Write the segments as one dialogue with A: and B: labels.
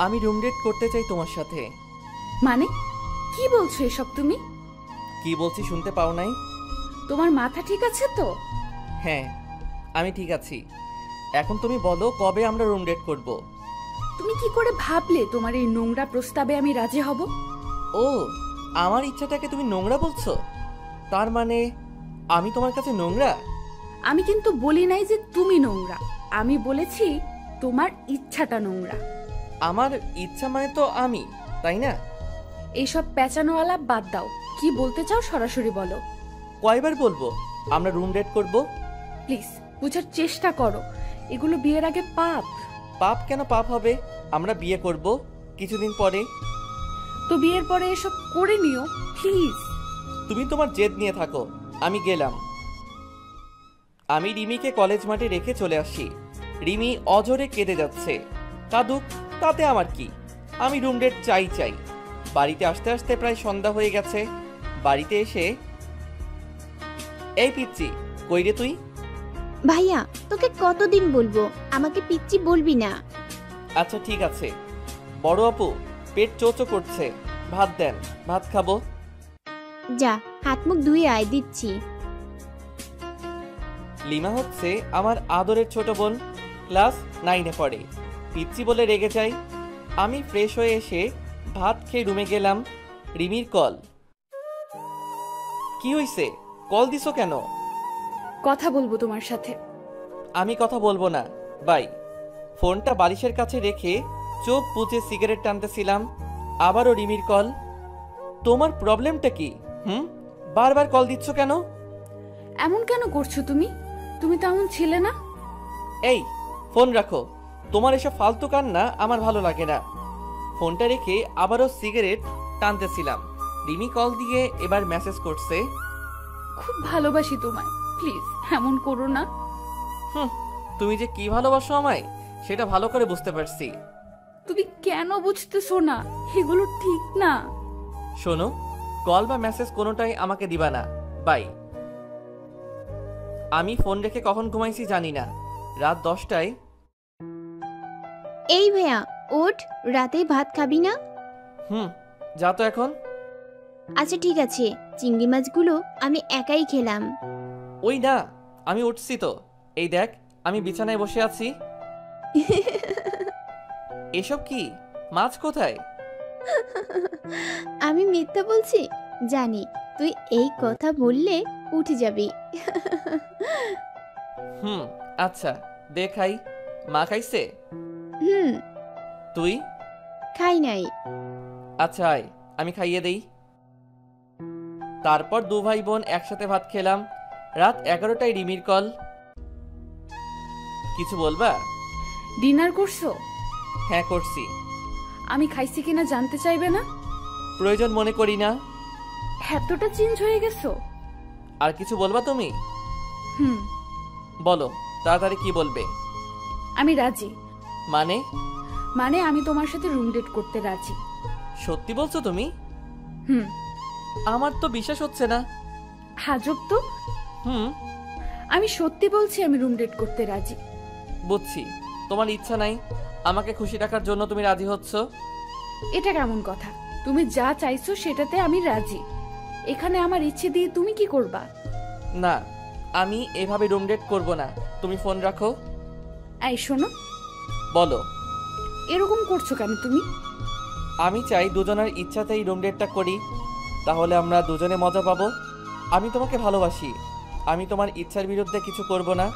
A: আমি room date করতে চাই তোমার সাথে।
B: মানে কি বলছো এসব তুমি?
A: কি বলছি শুনতে পাও নাই?
B: তোমার মাথা ঠিক আছে তো?
A: হ্যাঁ, আমি ঠিক আছি। এখন তুমি বলো কবে আমরা রুম ডেট করব?
B: তুমি কি করে ভাবলে তোমার এই নোংরা প্রস্তাবে আমি রাজি হব?
A: ও, আমার ইচ্ছাটাকে তুমি নোংরা বলছো? তার মানে আমি তোমার কাছে নোংরা?
B: আমি কিন্তু বলি নাই যে তুমি নোংরা, আমি বলেছি তোমার ইচ্ছাটা নোংরা।
A: আমার ইচ্ছা মানে তো আমি, তাই না?
B: এইসব পেঁচানো আলাপ বাদ দাও, কি বলতে চাও সরাসরি বলো।
A: কয়বার বলবো আমরা রুম ডেট করব?
B: প্লিজ বুঝার চেষ্টা করো, এগুলো বিয়ের আগে পাপ।
A: পাপ কেন পাপ হবে? আমরা বিয়ে করব কিছুদিন পরে।
B: তো বিয়ের পরে এসব করে নিও প্লিজ।
A: তুমি তোমার জেদ নিয়ে থাকো, আমি গেলাম। আমি রিমিকে কলেজ মাঠে রেখে চলে আসি। রিমি অঝরে কেঁদে যাচ্ছে। কাঁদুক, তাতে আমার কি? আমি রুম ডেট চাই চাই। বাড়িতে আসতে আসতে প্রায় সন্ধ্যা হয়ে গেছে। বাড়িতে এসে, এই পিচ্চি, কই রে তুই?
C: ভাইয়া তোকে কতদিন বলবো আমাকে পিচ্চি বলবি না।
A: আচ্ছা ঠিক আছে। বড় আপু, পেট চোচো করছে, ভাত দেন, ভাত খাবো।
C: যা হাত মুখ ধুয়ে আয়, দিচ্ছি।
A: লিমা হচ্ছে আমার আদরের ছোট বোন, ক্লাস 9-এ পড়ে। পিচ্চি বলে রেগে যাই। আমি ফ্রেশ হয়ে এসে ভাত খেয়ে রুমে গেলাম। রিমির কল। কি হইছে? কল দিছো কেন?
B: কথা বলবো তোমার সাথে।
A: আমি কথা বলবো না, বাই। ফোনটা বালিশের কাছে রেখে চোখ বুজে সিগারেট টানতেছিলাম। আবারও রিমির কল। তোমার প্রবলেমটা কি? বারবার কল দিচ্ছ কেন?
B: এমন কেন করছো তুমি? তুমি তো এমন ছিলে না।
A: এই, ফোন রাখো। তোমার এসব ফালতু কান্না আমার ভালো লাগে না। ফোনটা রেখে আবারও সিগারেট টানতেছিলাম। রিমি কল দিয়ে এবার মেসেজ করছে,
B: খুব ভালোবাসি তোমায়, প্লিজ এমন করো না।
A: তুমি যে কি ভালোবাসো আমায় সেটা ভালো করে বুঝতে পারছি।
B: তুমি কেন বুঝতেছো না? এগুলো ঠিক না।
A: শোনো, কল বা মেসেজ কোনোটাই আমাকে দিবা না, বাই। আমি ফোন রেখে কখন ঘুমাইছি জানি না। রাত 10টায়।
C: এই ভাইয়া ওঠ, রাতে ভাত খাবি না?
A: যা তো এখন।
C: আচ্ছা ঠিক আছে, চিংড়ি মাছগুলো আমি একাই খেলাম।
A: ওই না, আমি উঠছি তো। এই দেখ, আমি বিছানায় বসে আছি। এসব কি? মাছ কোথায়?
C: আমি মিথ্যা বলছি? জানি তুই এই কথা বললে উঠে যাবি।
A: আচ্ছা দে খাই। মা খাইছে? তুই?
C: খাই নাই।
A: আচ্ছা আয়, আমি খাইয়ে দেই। তারপর দু ভাই বোন একসাথে ভাত খেলাম। রাত 11টায় রিমির কল। কিছু বলবা?
B: ডিনার করছো?
A: হ্যাঁ করছি।
B: আমি খাইছি কিনা জানতে চাইবে না?
A: প্রয়োজন মনে করি না।
B: এতটা চেঞ্জ হয়ে গেছো?
A: আর কিছু বলবা তুমি? বলো, তাড়াতাড়ি কি বলবে?
B: আমি রাজি।
A: মানে?
B: মানে আমি তোমার সাথে রুম ডেট করতে রাজি।
A: সত্যি বলছো তুমি? আমার তো বিশ্বাস হচ্ছে না।
B: আজব তো। আমি সত্যি বলছি, আমি রুম ডেট করতে রাজি।
A: বুঝছি, তোমার ইচ্ছা নাই, আমাকে খুশি রাখার জন্য তুমি রাজি হচ্ছ।
B: এটা কেমন কথা? তুমি যা চাইছো সেটাতে আমি রাজি। এখানে আমার ইচ্ছে দিয়ে তুমি কি করবা?
A: না, আমি এভাবে রুম ডেট করব না। তুমি ফোন রাখো।
B: এই শোনো।
A: বলো।
B: এরকম করছো কেন তুমি?
A: আমি চাই দুজনের ইচ্ছাতেই রুম ডেটটা করি, তাহলে আমরা দুজনে মজা পাবো। আমি তোমাকে ভালোবাসি, আমি তোমার ইচ্ছার বিরুদ্ধে কিছু করব না।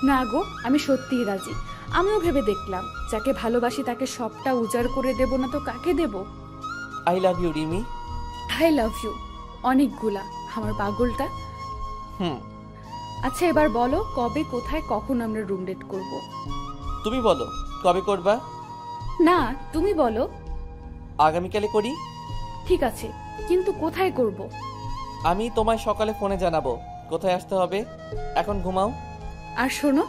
B: না গো, আমি সত্যিই রাজি। আমিও ভেবে দেখলাম, যাকে ভালোবাসি তাকে সবটা উজাড় করে দেব না তো কাকে দেব?
A: I love you Rimi.
B: I love you অনেকগুলা, আমার পাগলটা। আচ্ছা এবার বলো, কবে, কোথায়, কখন আমরা রুম ডেট করব?
A: তুমি বলো কবে করবা।
B: না তুমি বলো।
A: আগামীকালে করি।
B: ঠিক আছে, কিন্তু কোথায় করব?
A: আমি তোমায় সকালে ফোনে জানাবো কোথায় আসতে হবে। এখন ঘুমাও।
B: আর শোনো।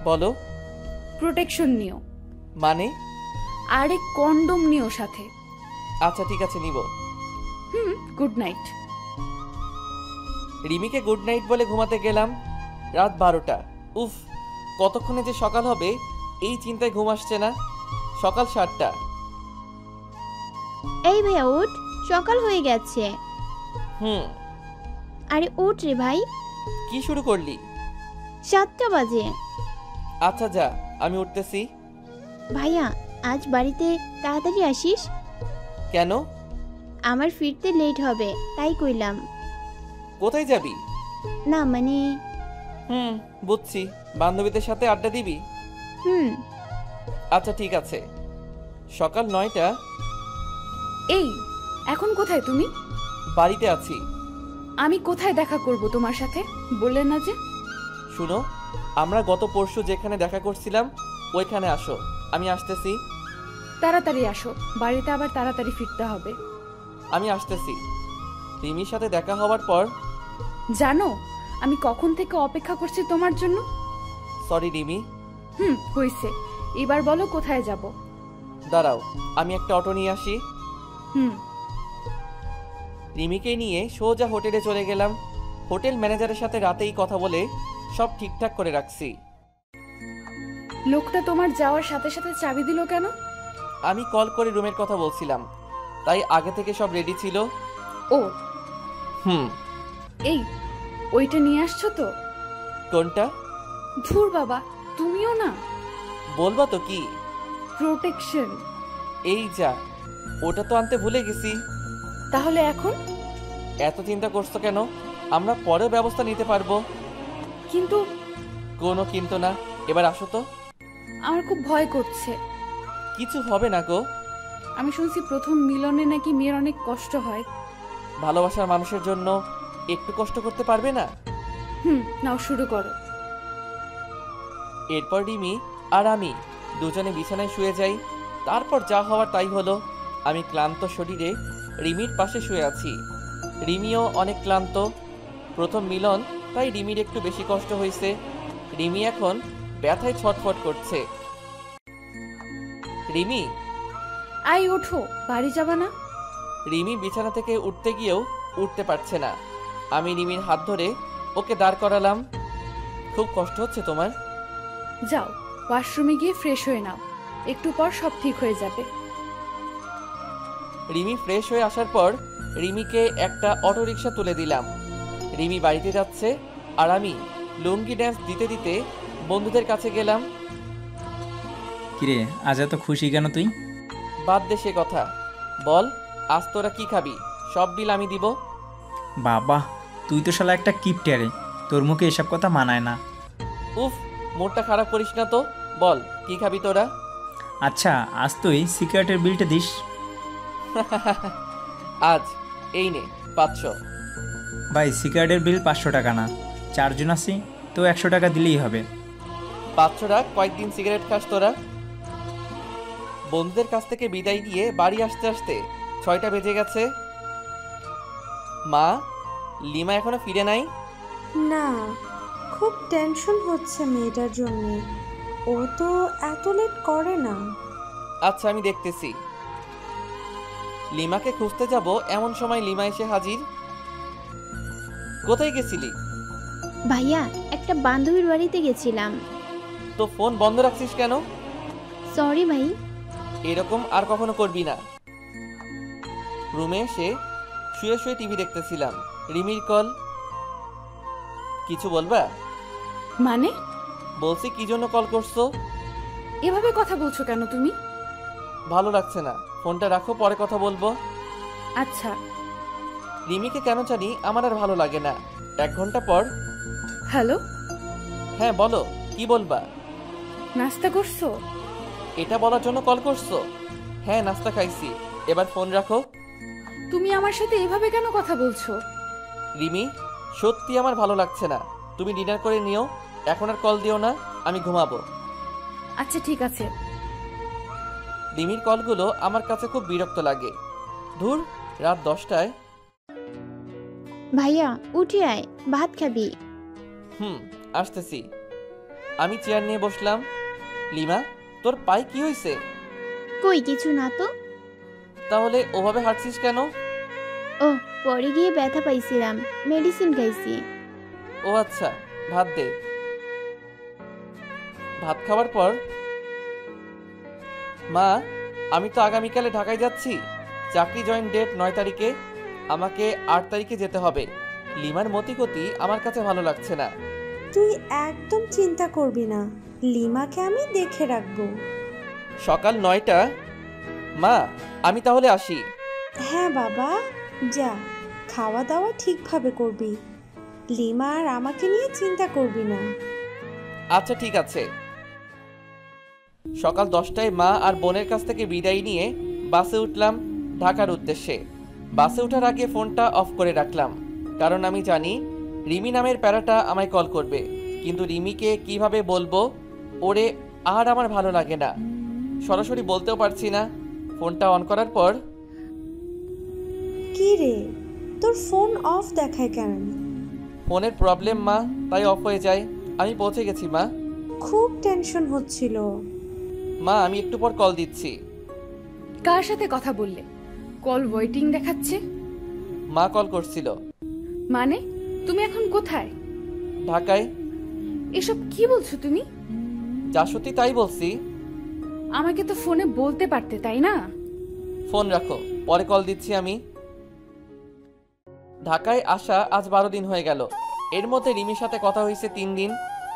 A: বলো।
B: প্রোটেকশন নিও।
A: মানে?
B: আরে কন্ডম নিও সাথে।
A: আচ্ছা ঠিক আছে, নিব।
B: Good night.
A: রিমিকে গুড নাইট বলে ঘুমাতে গেলাম। রাত 12টা। উফ, কতক্ষণে যে সকাল হবে এই চিন্তায় ঘুম আসছে না। সকাল 7টা।
C: এই ভাইয়া উঠ, সকাল হয়ে গেছে।
A: হুম।
C: আরে উঠ রে ভাই,
A: কি শুরু করলি?
C: 7টা বাজে।
A: আচ্ছা যা, আমি উঠতেছি।
C: ভাইয়া আজ বাড়িতে তাড়াতাড়ি আসিস,
A: কেন?
C: আমার ফিরতে লেট হবে তাই কইলাম।
A: কোথায় যাবি?
C: না মানে
A: বুঝছি, বান্ধবীদের সাথে আড্ডা দিবি।
C: হুম।
A: আচ্ছা ঠিক আছে। সকাল 9টা।
B: এই এখন কোথায় তুমি?
A: বাড়িতে আছি।
B: আমি কোথায় দেখা করব তোমার সাথে? বললে না যে?
A: শুনো, আমরা গত পরশু যেখানে দেখা করছিলাম ওইখানে আসো, আমি আসতেছি।
B: তাড়াতাড়ি আসো, বাড়িতে আবার তাড়াতাড়ি ফিরতে হবে।
A: আমি আসতেছি। রিমির সাথে দেখা হওয়ার পর
B: জানো আমি কখন থেকে অপেক্ষা করছি তোমার জন্য?
A: সরি রিমি।
B: হইছে, এবার বলো কোথায় যাব?
A: দাঁড়াও, আমি একটা অটো নিয়ে আসি।
B: হুম।
A: রিমিকে নিয়ে সোজা হোটেলে চলে গেলাম। হোটেল ম্যানেজারের সাথে রাতেই কথা বলে সব ঠিকঠাক করে রাখছি।
B: লোকটা তোমার যাওয়ার সাথে সাথে চাবি দিল কেন?
A: আমি কল করে রুমের কথা বলছিলাম, তাই আগে থেকে সব রেডি ছিল।
B: ও
A: হুম।
B: এই ওইটা নিয়ে আসছো তো?
A: কোনটা?
B: ধুর বাবা, তুমিও না।
A: বলবা তো কি?
B: প্রোটেকশন।
A: এই যা, ওটা তো আনতে ভুলে গেছি।
B: তাহলে এখন?
A: এত চিন্তা করছো কেন? আমরা পরেও ব্যবস্থা নিতে পারবো।
B: কিন্তু
A: কোনো কিন্তু না, এবার আসো তো।
B: আমার খুব ভয় করছে।
A: কিছু হবে না গো।
B: আমি শুনছি প্রথম মিলনে নাকি মেয়ের অনেক কষ্ট হয়।
A: ভালোবাসার মানুষের জন্য একটু কষ্ট করতে পারবে না?
B: নাও শুরু করো।
A: এরপর রিমি আর আমি দুজনে বিছানায় শুয়ে যাই। তারপর যা হওয়ার তাই হলো। আমি ক্লান্ত শরীরে রিমির পাশে শুয়ে আছি। রিমিও অনেক ক্লান্ত। প্রথম মিলন, তাই রিমির একটু বেশি কষ্ট হয়েছে। রিমি এখন ব্যথায় ছটফট করছে। রিমি,
B: আই ওঠো, বাড়ি যাবা না?
A: রিমি বিছানা থেকে উঠতে গিয়েও উঠতে পারছে না। আমি রিমির হাত ধরে ওকে দাঁড় করালাম। খুব কষ্ট হচ্ছে তোমার?
B: যাও ওয়াশরুমে গিয়ে ফ্রেশ হয়ে নাও, একটু পর সব ঠিক হয়ে যাবে।
A: রিমি ফ্রেশ হয়ে আসার পর রিমিকে একটা অটোরিকশা তুলে দিলাম। রিমি বাড়িতে যাচ্ছে আর আমি লুঙ্গি ড্যান্স দিতে দিতে বন্ধুদের কাছে গেলাম।
D: কিরে, আজ এত খুশি কেন তুই?
A: বাদ দে সে কথা, বল আজ তোরা কি খাবি? সব বিল আমি দিব।
D: বাবা, তুই তো শালা একটা কিপটারে, তোর মুখে এসব কথা মানায় না।
A: উফ, মোডটা খারাপ করিস না তো, বল কি খাবি তোরা?
D: আচ্ছা, আজ তুই সিগারেটের বিলটা দিস।
A: আজ এই নে 500।
D: ভাই, সিগারেটের বিল 500 টাকা না, 4 জন আছি তো 100 টাকা দিলেই হবে।
A: 500 টাকা কয়েকদিন সিগারেট খাস তোরা? বন্ধুদের কাছ থেকে বিদায় নিয়ে বাড়ি আসতে আসতে 6টা বেজে গেছে। মা, লিমা এখনো ফিরে নাই?
E: না, খুব টেনশন হচ্ছে মেয়েটার জন্য। ও তো এত লেট করে না।
A: আচ্ছা আমি দেখতেছি। লিমাকে খুঁজতে যাব এমন সময় লিমা এসে হাজির। কোথায় গেছিলি?
C: ভাইয়া একটা বান্ধবীর বাড়িতে গেছিলাম।
A: তো ফোন বন্ধ রাখছিস কেন?
C: সরি ভাই।
A: এরকম আর কখনো করবি না। রুমে এসে শুয়ে শুয়ে টিভি দেখতেছিলাম। রিমির কল। কিছু বলবা?
B: মানে?
A: বলছি কি জন্য কল করছো?
B: এভাবে কথা বলছো কেন তুমি?
A: ভালো লাগছে না, ফোনটা রাখো, পরে কথা বলবো।
B: আচ্ছা।
A: রিমিকে কেন জানি আমার আর ভালো লাগে না। 1 ঘন্টা পর।
B: হ্যালো।
A: হ্যাঁ বলো, কি বলবা?
B: নাস্তা করছো?
A: এটা বলার জন্য কল করছো? হ্যাঁ নাস্তা খাইছি, এবার ফোন রাখো।
B: তুমি আমার সাথে এভাবে কেন কথা বলছো?
A: রিমি, সত্যি আমার ভালো লাগছে না, তুমি ডিনার করে নিও, এখন আর কল দিও না, আমি ঘুমাবো।
B: আচ্ছা ঠিক আছে।
A: রিমির কলগুলো আমার কাছে খুব বিরক্ত লাগে। ধুর, রাত 10টায়।
C: ভাইয়া উঠে আয়, ভাত খাবি।
A: আসতেছি। আমি চেয়ার নিয়ে বসলাম। লিমা, তোর পায়ে কি হয়েছে?
C: কই কিছু না তো।
A: তাহলে ওভাবে হাঁটছিস কেন?
C: ও, পরে গিয়ে ব্যথা পাইছিলাম, মেডিসিন খাইছি।
A: ও আচ্ছা, ভাত দে। ভাত খাওয়ার পর মা, আমি তো আগামীকালে ঢাকায় যাচ্ছি। চাকরি জয়েন ডেট 9 তারিখে, আমাকে 8 তারিখে যেতে হবে। লিমার মতিগতি আমার কাছে ভালো লাগছে না।
E: তুই একদম চিন্তা করবি না, লিমাকে আমি দেখে রাখবো।
A: সকাল 9টা। মা, আমি তাহলে আসি।
E: হ্যাঁ বাবা, যা, খাওয়া দাওয়া ঠিকভাবে করবি। লিমা আর আমাকে নিয়ে চিন্তা করবি না।
A: আচ্ছা ঠিক আছে। সকাল 10টায় মা আর বোনের কাছ থেকে বিদায় নিয়ে বাসে উঠলাম ঢাকার উদ্দেশ্যে। বাসে ওঠার আগে ফোনটা অফ করে রাখলাম, কারণ আমি জানি রিমি নামের প্যারাটা আমায় কল করবে। কিন্তু রিমিকে কিভাবে বলবো ওরে আর আমার ভালো লাগে না, সরাসরি বলতেও পারছি না। ফোনটা অন করার পর,
E: কি রে, তোর ফোন অফ দেখায় কেন?
A: ফোনের প্রবলেম মা, তাই অফ হয়ে যায়। আমি পৌঁছে গেছি মা।
E: খুব টেনশন হচ্ছিল।
A: মা, আমি একটু পর কল দিচ্ছি।
B: কার সাথে কথা বললে? কল ওয়েটিং দেখাচ্ছে।
A: মা কল করছিল।
B: মানে তুমি এখন কোথায়?
A: ঢাকায়।
B: এসব কি বলছো তুমি?
A: যা সত্যি তাই বলছি।
B: আমাকে তো ফোনে বলতে পারতে, তাই না?
A: ফোন রাখো, পরে কল দিচ্ছি আমি। ঢাকায় আসা আজ 12 দিন হয়ে গেল। এর মধ্যে রিমির সাথে কথা হয়েছে 3 দিন।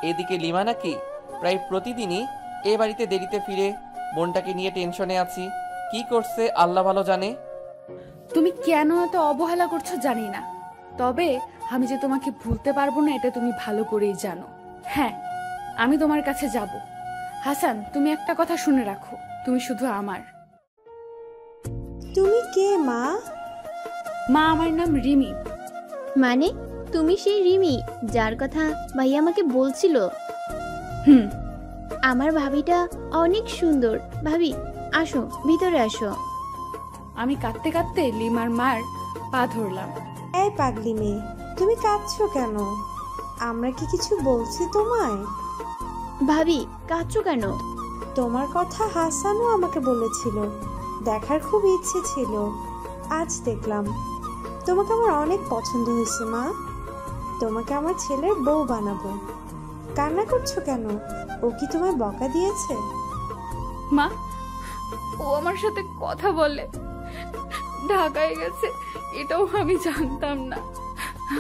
A: এদিকে লিমা নাকি প্রায় প্রতিদিনই এ বাড়িতে দেরিতে ফিরে। বোনটাকে নিয়ে টেনশনে আছি, কি করছে আল্লাহ ভালো জানে।
B: তুমি কেন এত অবহেলা করছো জানি না, তবে আমি যে তোমাকে ভুলতে পারবো না এটা তুমি ভালো করেই জানো। হ্যাঁ, আমি তোমার কাছে যাব। হাসান, তুমি একটা কথা শুনে রাখো, তুমি শুধু আমার।
E: তুমি কে মা?
B: মা, আমার নাম রিমি।
C: মানে তুমি সেই রিমি যার কথা ভাইয়া আমাকে বলছিল?
B: হুম।
C: আমার ভাবিটা অনেক সুন্দর। ভাবি, আসো, ভিতরে আসো।
B: আমি কাঁদতে কাঁদতে লিমার মার পা ধরলাম।
E: এই পাগলি মেয়ে, তুমি কাঁদছো কেন? আমরা কি কিছু বলছি তোমায়?
C: ভাবি, কাঁদছো কেন?
E: তোমার কথা হাসানও আমাকে বলেছিল, দেখার খুব ইচ্ছে ছিল। আজ দেখলাম। তোমাকে আমার অনেক পছন্দ হয়েছে মা। তোমাকে আমার ছেলের বউ বানাবো। কান্না করছো কেন? ও কি তোমায় বকা দিয়েছে?
B: মা, ও আমার সাথে কথা বলে, ঢাকায় গেছে এটাও আমি জানতাম না।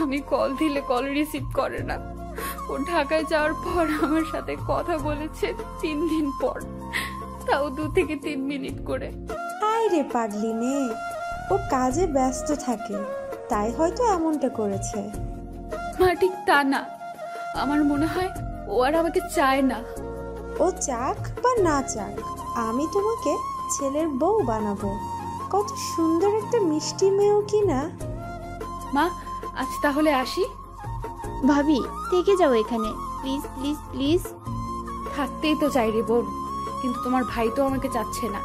B: আমি কল দিলে কল রিসিভ করে না। ও ঢাকায় যাওয়ার পর আমার সাথে কথা বলেছে 3 দিন পর, তাও 2 থেকে 3 মিনিট করে।
E: আয় রে পাগলি মেয়ে, ও কাজে ব্যস্ত থাকে, তাই হয়তো এমনটা করেছে।
B: মা, ঠিক তা না। আমার মনে হয় ও আর আমাকে চায় না।
E: ও চাক বা না চাক, আমি তোমাকে ছেলের বউ বানাবো। কত সুন্দর একটা মিষ্টি মেয়েও কি না।
B: মা, আজ তাহলে আসি।
C: ভাবি, থেকে যাও এখানে, প্লিজ প্লিজ প্লিজ।
B: থাকতেই তো চাই রে বোন, কিন্তু তোমার ভাই তো আমাকে চাচ্ছে না।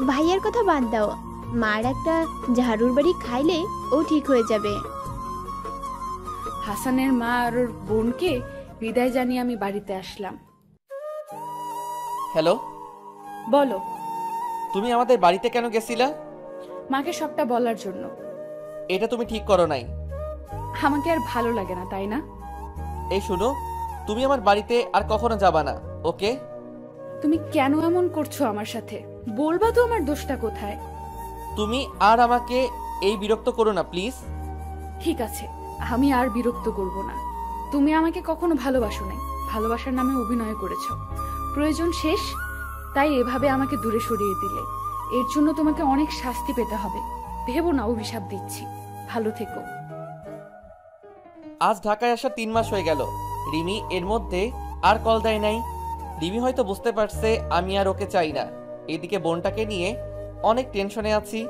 C: ভাইয়ার কথা বাদ দাও, মার একটা ঝাড়ুর বাড়ি খাইলে ও ঠিক হয়ে যাবে।
B: হাসানের মা আর ওর বোনকে বিদায় জানিয়ে আমি বাড়িতে আসলাম।
A: হ্যালো,
B: বলো।
A: তুমি আমাদের বাড়িতে কেন গেছিলা?
B: মাকে সবটা বলার জন্য।
A: এটা তুমি ঠিক করো নাই।
B: আমাকে আর ভালো লাগে না, তাই না?
A: এই শুনো, তুমি আমার বাড়িতে আর কখনো যাবা না, ওকে?
B: তুমি কেন এমন করছো আমার সাথে? বলবা তো আমার দোষটা কোথায়।
A: তুমি আর আমাকে এই বিরক্ত করো না প্লিজ।
B: ঠিক আছে, আমি আর বিরক্ত করব না। তুমি আমাকে কখনো ভালোবাসো নাই, ভালোবাসার নামে অভিনয় করেছো। প্রয়োজন শেষ, তাই এভাবে আমাকে দূরে সরিয়ে দিলে। এর জন্য তোমাকে অনেক শাস্তি পেতে হবে। ভেবো না অভিশাপ দিচ্ছি। ভালো থেকো।
A: আজ ঢাকায় আসা 3 মাস হয়ে গেল। রিমি এর মধ্যে আর কল দেয় নাই। রিমি হয়তো বুঝতে পারছে আমি আর ওকে চাই না। এদিকে বোনটাকে নিয়ে অনেক টেনশনে আছি।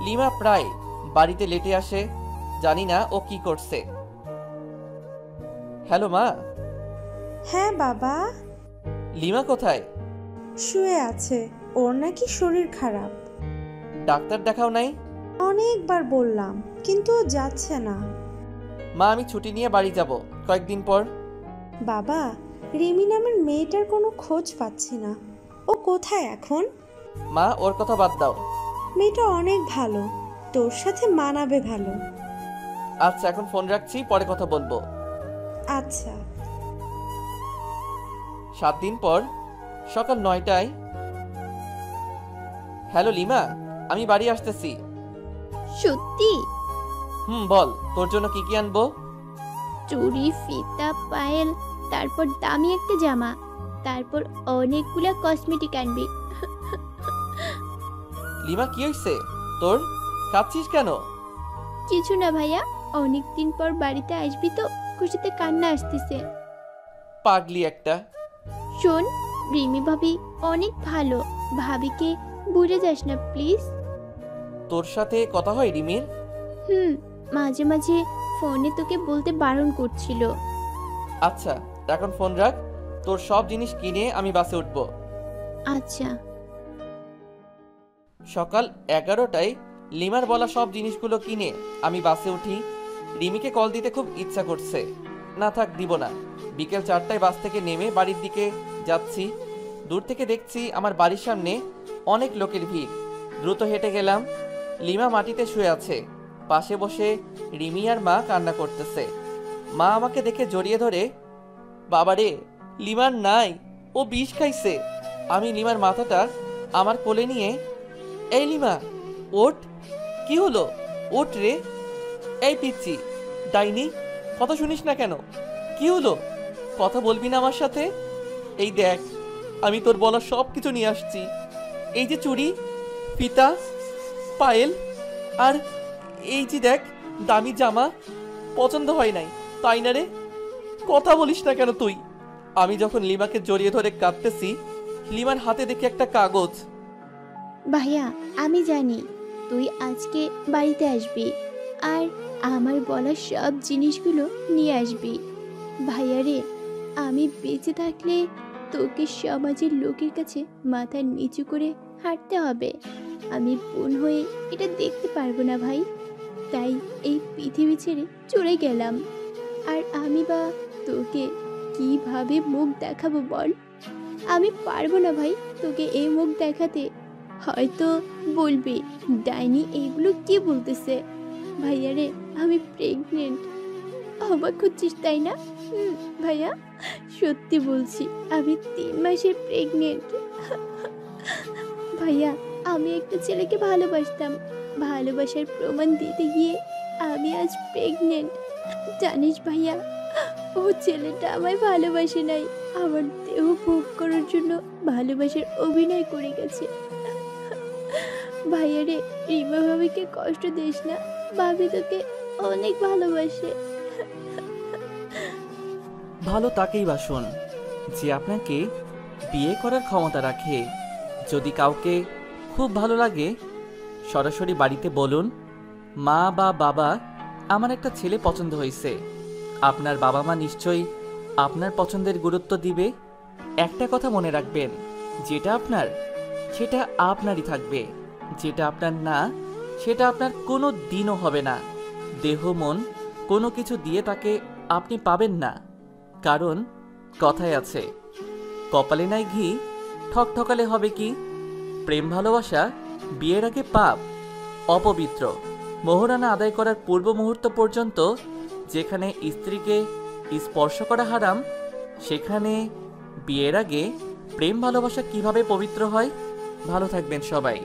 A: লিমা প্রায় বাড়িতে লেটে আসে, জানি না ও কি করছে। হ্যালো মা।
E: হ্যাঁ বাবা।
A: লিমা কোথায়?
E: শুয়ে আছে, ওর নাকি শরীর খারাপ।
A: ডাক্তার দেখাও নাই?
E: অনেকবার বললাম, কিন্তু ও যাচ্ছে না।
A: মা, আমি ছুটি নিয়ে বাড়ি যাব কয়েকদিন পর।
E: বাবা, রিমি নামের মেয়েটার কোনো খোঁজ পাচ্ছি না। ও কোথায় এখন?
A: মা, ওর কথা বাদ দাও।
E: মেয়েটা অনেক ভালো, তোর সাথে মানাবে ভালো।
A: আচ্ছা, এখন ফোন রাখছি, পরে কথা বলবো।
E: আচ্ছা।
A: 7 দিন পর সকাল 9টায়। হ্যালো লিমা, আমি বাড়ি আসতেছি।
C: সত্যি?
A: বল, তোর জন্য কি কি আনবো?
C: চুড়ি, ফিতা, পায়েল, তারপর দামি একটা জামা, তারপর অনেকগুলা কসমেটিক আনবি।
A: লিমা, কি হয়েছে তোর? কাঁদছিস কেন?
C: কিছু না ভাইয়া, অনেকদিন পর বাড়িতে আসবি তো খুশিতে কান্না আসতেছে।
A: পাগলি একটা।
C: শোন, রিমি ভাবি অনেক ভালো, ভাবিকে ভুলে যাস না প্লিজ।
A: তোর সাথে কথা হয় রিমির?
C: মাঝে মাঝে ফোনে তোকে বলতে বারণ করছিল।
A: আচ্ছা, এখন ফোন রাখ। তোর সব জিনিস কিনে আমি বাসে উঠব।
C: আচ্ছা।
A: সকাল 11টায় লিমার বলা সব জিনিসগুলো কিনে আমি বাসে উঠি। রিমিকে কল দিতে খুব ইচ্ছা করছে, না থাক, দিব না। বিকেল 4টায় বাস থেকে নেমে বাড়ির দিকে যাচ্ছি। দূর থেকে দেখছি আমার বাড়ির সামনে অনেক লোকের ভিড়। দ্রুত হেঁটে গেলাম। লিমা মাটিতে শুয়ে আছে, পাশে বসে রিমি আর মা কান্না করতেছে। মা আমাকে দেখে জড়িয়ে ধরে, বাবারে, লিমার নাই, ও বিষ খাইছে। আমি লিমার মাথাটা আমার কোলে নিয়ে, এই লিমা ওঠ, কি হলো, ওঠ রে। এই পিচ্ছি ডাইনি, কথা শুনিস না কেন? কি হলো, কথা বলবি না আমার সাথে? এই দেখ, আমি তোর বলা সব কিছু নিয়ে আসছি। এই যে চুড়ি, ফিতা, পায়েল, আর এই যে দেখ দামি জামা। পছন্দ হয় নাই তাই না রে? কথা বলিস না কেন তুই? আমি যখন লিমাকে জড়িয়ে ধরে কাঁদতেছি, লিমার হাতে দেখি একটা কাগজ।
C: ভাইয়া, আমি জানি তুই আজকে বাড়িতে আসবি আর আমার বলা সব জিনিসগুলো নিয়ে আসবি। ভাইয়া রে, আমি বেঁচে থাকলে তোকে সমাজের লোকের কাছে মাথা নিচু করে হাঁটতে হবে। আমি বোন হয়ে এটা দেখতে পারবো না ভাই, তাই এই পৃথিবী ছেড়ে চলে গেলাম। আর আমি বা তোকে কিভাবে মুখ দেখাবো বল? আমি পারবো না ভাই তোকে এই মুখ দেখাতে। হয়তো বলবি ডাইনি এগুলো কি বলতেছে। ভাইয়া রে, আমি প্রেগনেন্ট। অবাক হচ্ছিস তাই না? ভাইয়া, সত্যি বলছি, আমি 3 মাসের প্রেগনেন্ট। ভাইয়া, আমি একটা ছেলেকে ভালোবাসতাম, ভালোবাসার প্রমাণ দিতে গিয়ে আমি আজ প্রেগনেন্ট। জানিস ভাইয়া, ও ছেলেটা আমায় ভালোবাসে নাই, আমার দেহ ভোগ করার জন্য ভালোবাসার অভিনয় করে গেছে। ভাইয়া রে, রিমা ভাবিকে কষ্ট দিস না, ভাবি তোকে অনেক ভালোবাসে।
A: ভালো তাকেই বাসুন যে আপনাকে বিয়ে করার ক্ষমতা রাখে। যদি কাউকে খুব ভালো লাগে, সরাসরি বাড়িতে বলুন, মা বা বাবা, আমার একটা ছেলে পছন্দ হয়েছে। আপনার বাবা মা নিশ্চয়ই আপনার পছন্দের গুরুত্ব দিবে। একটা কথা মনে রাখবেন, যেটা আপনার সেটা আপনারই থাকবে, যেটা আপনার না সেটা আপনার কোনো দিনও হবে না। দেহ মন কোনো কিছু দিয়ে তাকে আপনি পাবেন না, কারণ কথায় আছে, কপালে নাই ঘি, ঠকঠকালে হবে কি। প্রেম ভালোবাসা বিয়ের আগে পাপ, অপবিত্র। মোহরানা আদায় করার পূর্ব মুহূর্ত পর্যন্ত যেখানে স্ত্রীকে স্পর্শ করা হারাম, সেখানে বিয়ের আগে প্রেম ভালোবাসা কিভাবে পবিত্র হয়? ভালো থাকবেন সবাই।